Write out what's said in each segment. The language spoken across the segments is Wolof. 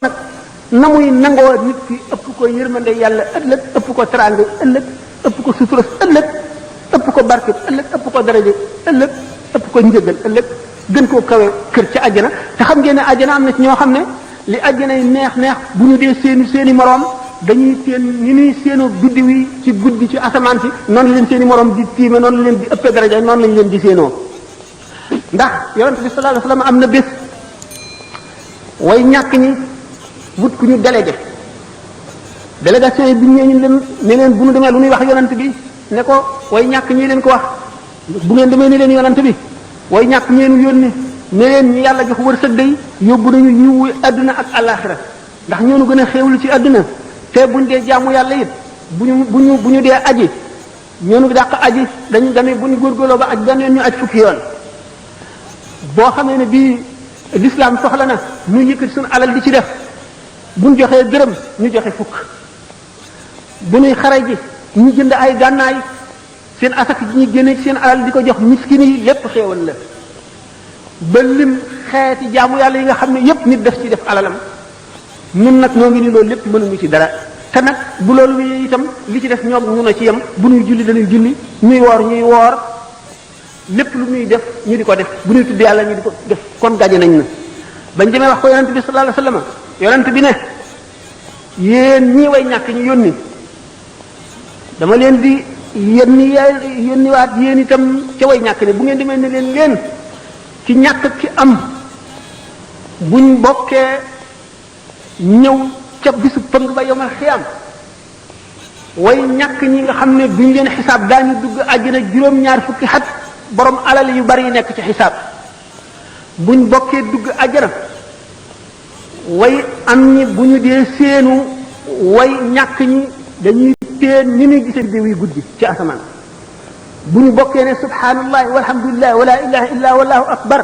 nag na muy nangoo nit ki ëpp ko yërmande yàlla ëllëg ëpp ko teraanga ëllëg ëpp ko sutura ëllëg ëpp ko barke ëllëg ëpp ko daraja ëllëg ëpp ko njëgal ëllëg gën koo kawe kër ci àjjana te xam ngeen ne àjjana am na ci ñoo xam ne li àjjana yi neex neex bu ñu dee seeni moroom dañuy seen ñu nuy seenu biddiw yi ci guddi ci asamaan si noonu leen seeni moroom di tiime noonu leen di ëppee daraja noonu lañ leen di seenoo ndax yonent bi sallallahu alayhi wasallam am na bés way ñàkk ñi wut ku ñu délégué délégation yi bi ñu leen ne leen bu ñu demee lu ñuy wax yonent bi ne ko way ñàkk ñi leen ko wax bu ngeen demee ni leen yonent bi way ñàkk ñeenu yónni ne leen ñu yàlla jox wërsëg day yóbbu nañu yiwu adduna ak alaxira ndax ñoonu gën a xéewlu ci adduna te buñ dee jaamu yàlla it bu ñu dee aji ñoonu dàq aji dañu demee bu ñu góorgóorloo ba aj benn yoon ñu aj fukki yoon boo xamee ne bii l'islam soxla na ñu yëkkati suñu alal di ci def buñ joxee dërëm ñu joxe fukk bu ñuy xare ji ñu jënd ay gànnaay seen asak ji ñu génne ci seen alal di ko jox miskin yi lépp xéewal la ba lim xeeti jaamu yàlla yi nga xam ne yépp nit def ci def alalam ñun nag ñoo ngi ni loolu lépp mënuñu ci dara te nag bu loolu wi itam li ci def ñoom ñu na ci yem bu ñuy julli dañuy julli ñuy woor lépp lu ñuy def ñu di ko def bu ñuy tudd yàlla ñu di ko def kon gaje nañ na bañ demee wax ko yonent bi sallallahu alayhi wasallam yonent bi ne yéen ñii way ñàkk ñu yónni dama leen di yónni waat yéen itam ca way ñàkk ne bu ngeen demee ne leen ci ñàkk ki am buñ bokkee ñëw ca bisu pëng ba yomal xiyam way ñàkk ñi nga xam ne duñ leen xisaab daañu dugg àjjana juróom-ñaar fukki xat borom alal yu bari yi nekk ci xisaab buñ bokkee dugg àjjana way am ñi bu ñu dee seenu way ñàkk ñi dañuy teen ni muy gisee diw yi guddi ci asamaan bu ñu bokkee ne subhanallahi walhamdulillahi wala ilaha illa wallahu akbar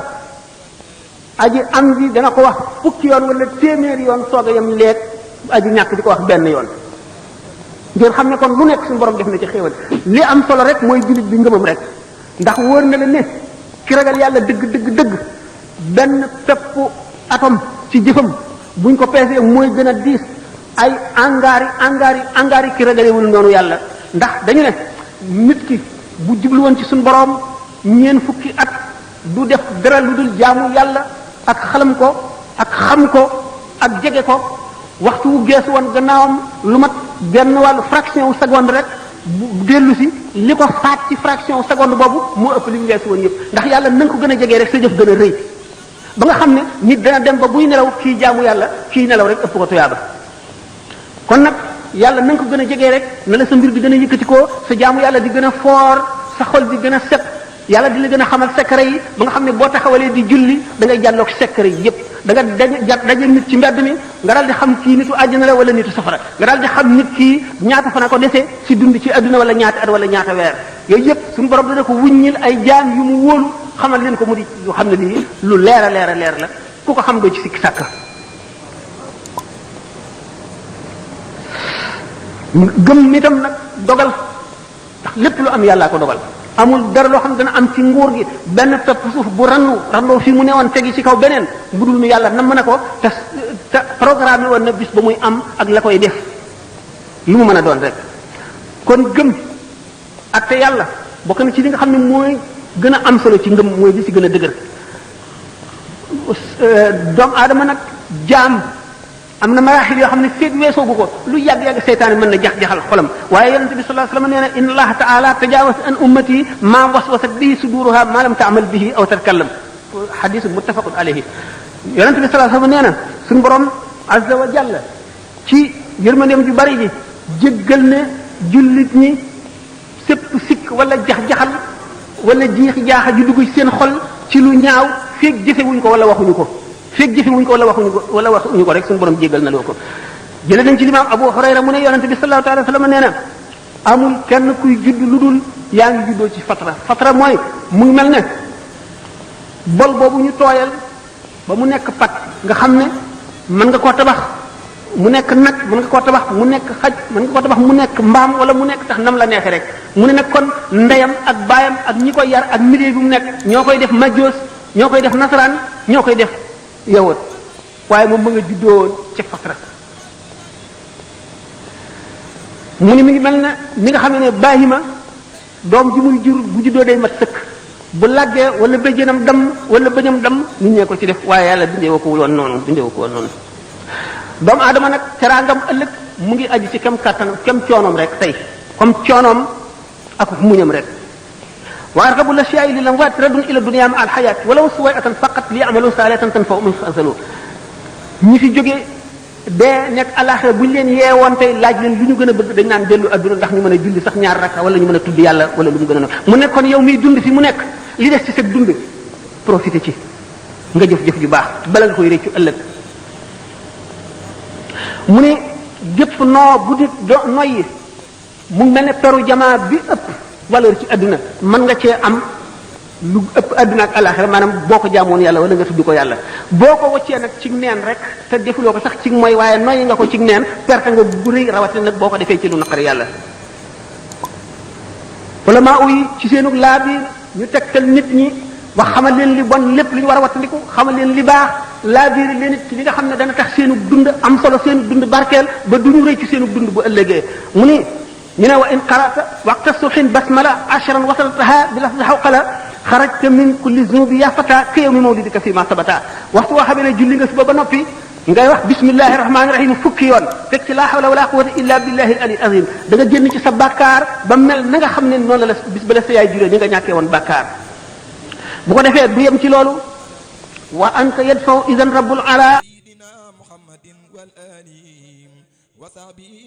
aji am ji dana ko wax fukki yoon wala téeméeri yoon soog a yem leeg aji ñàkk di ko wax benn yoon ngeen xam ne kon lu nekk suñu borom def na ci xéewal li am solo rek mooy jullit bi ngëmam rek ndax wóor na la ne ki ragal yàlla dëgg benn pepp atom ci jëfam buñ ko peesee mooy gën a diis ay angaari ki ragalewul noonu yàlla ndax dañu ne nit ki bu jublu woon ci suñu borom ñeen fukki at du def dara lu dul jaamu yàlla ak xalam ko ak xam ko ak jege ko waxtu wu geesu woon gannaawam lu mat benn wàllu fraction wu seconde rek bu dellu si li ko faat ci fraction wu seconde boobu moo ëpp li mu geesu woon yëpp ndax yàlla na nga ko gën a jegee rek sa jëf gën a rëy ba nga xam ne nit dana dem ba buy nelaw kii jaamu yàlla kii nelaw rek ëpp ko tuyaaba kon nag yàlla na nga ko gën a jegee rek na la sa mbir di gën a yëkkatikoo sa jaamu yàlla di gën a foor sa xol di gën a set yàlla di la gën a xamal secret yi ba nga xam ne boo taxawalee di julli da ngay jàlloog secret yi yépp da nga daje nit ci mbedd mi nga daal di xam kii nitu àjjana la wala nitu safara nga daal di xam nit kii ñaata fana ko desee si dund ci adduna wala ñaata at wala ñaata weer yooyu yépp suñu borom dana ko wuññil ay jaam yu mu wóolu xamal leen ko mu di lu xam ne lii lu leer a leer la ku ko xam doo ci sikki sàkka gëm itam nag dogal ndax lépp lu am yàllaa ko dogal amul dara loo xam ne dana am ci nguur gi benn pepp suuf bu randoo fi mu newoon tegi ci kaw beneen bu dul nu yàlla nam na ko te programme woon na bis ba muy am ak la koy def lu mu mën a doon rek kon gëm ak te yàlla bokk na ci li nga xam ne mooy gën a am solo ci ngëm mooy li ci gën a dëgër doomu aadama nag jaam am na maraaxil yoo xam ne feeg weesoo bu ko lu yàgg-yàgg seytaane mën na jax-jaxal xolam waaye yonente bi sallallahu alayhi wasallam nee na inna allaha taala tajawaz an ummati ma waswasat bihi suduruha ma lam ta'mal bihi aw tatkallam hadith muttafaqun alayhi yonente bi sallallahu alayhi wasallam nee na suñu borom azza wa jalla ci yërmandeem ju bari ji jéggal ne jullit ñi sépp sikk wala jax-jaxal wala jiixi jaaxa ju dugg ci seen xol ci lu ñaaw feeg jëfewuñ ko wala waxuñu ko feeg jëfewuñ ko wala waxuñu ko rek suñu borom jéggal na loo ko jële nañ ci limaam Abu Hurayra mu ne yonente bi sallallahu alayhi wasallam nee na amul kenn kuy judd lu dul yaa ngi juddoo ci fatra mooy mu ngi mel ne bol boobu ñu tooyal ba mu nekk pat nga xam ne mën nga koo tabax mu nekk nag mën nga koo tabax mu nekk xaj mën nga koo tabax mu nekk mbaam wala mu nekk tax nam la neexe rek mu ne nag kon ndeyam ak baayam ak ñi koy yar ak milieu bi mu nekk ñoo koy def majjoos ñoo koy def nasaraan ñoo koy def yawut waaye moom ma nga juddoo ca fatra mu ni mi ngi mel na mi nga xam ne baahima doom ji muy jur bu juddoo day mat sëkk bu làggee wala bëjjënam dam wala bëñam dam nit ñee ko ci def waaye yàlla bindee ko woon noonu doomu aadama nag teraangam ëllëg mu ngi aju ci kem kàttanam kem coonoom rek tey comme coonoom ak muñam rek wa argabu lasyaai lil amwaat radun ila dunya ma al hayat walaw suwayatan faqat li amalu salihatan tanfa'u min fasalu ñi fi jógee dee nekk alaxira bu ñu leen yeewoon tey laaj leen lu ñu gën a bëgg dañ naan dellu adduna ndax ñu mën a julli sax ñaar rakka wala ñu mën a tudd yàlla wala lu mu gën a mu nekk kon yow miy dund fi mu nekk li des ci sa dund profité ci nga jëf-jëf ju baax bala nga koy réccu ëllëg mu ne jëpp noo bu nit noyyi mu mel ne peru jamaa bi ëpp valeur ci adduna mën nga cee am lu ëpp adduna ak alaxira maanaam boo ko jaamoon yàlla wala nga tudd ko yàlla boo ko waccee nag ci neen rek te defuloo ko sax ci mooy waaye noyyi nga ko ci neen perte nga bu rëy rawatina nag boo ko defee ci lu naqari yàlla wala maa uyi ci seenug laa bi ñu tegtal nit ñi wax xamal leen li bon lépp li ñu war a wattandiku xamal leen li baax laa biir leen it ci li nga xam ne dana tax seenug dund am solo seenug dund barkeel ba duñu rëy ci seenug dund bu ëllëgee mu ni ñu ne wa in qara'ta waqta subhin basmala ashran wasaltaha bi lafzi hawqala xarajta min kulli zunubi ya fata ka yawmi mawlidika fi ma sabata waxtu woo xamee ne julli nga suba ba noppi ngay wax bismillahi rahmaani rahim fukki yoon teg ci laa hawla wala quwwata illa billahi al ali azim da nga génn ci sa bàkkaar ba mel na nga xam ne noonu la bis ba la sa yaay juree ni nga ñàkkee woon bàkkaar bu ko defee du yem ci loolu wa anta yadfaw idan rabbul ala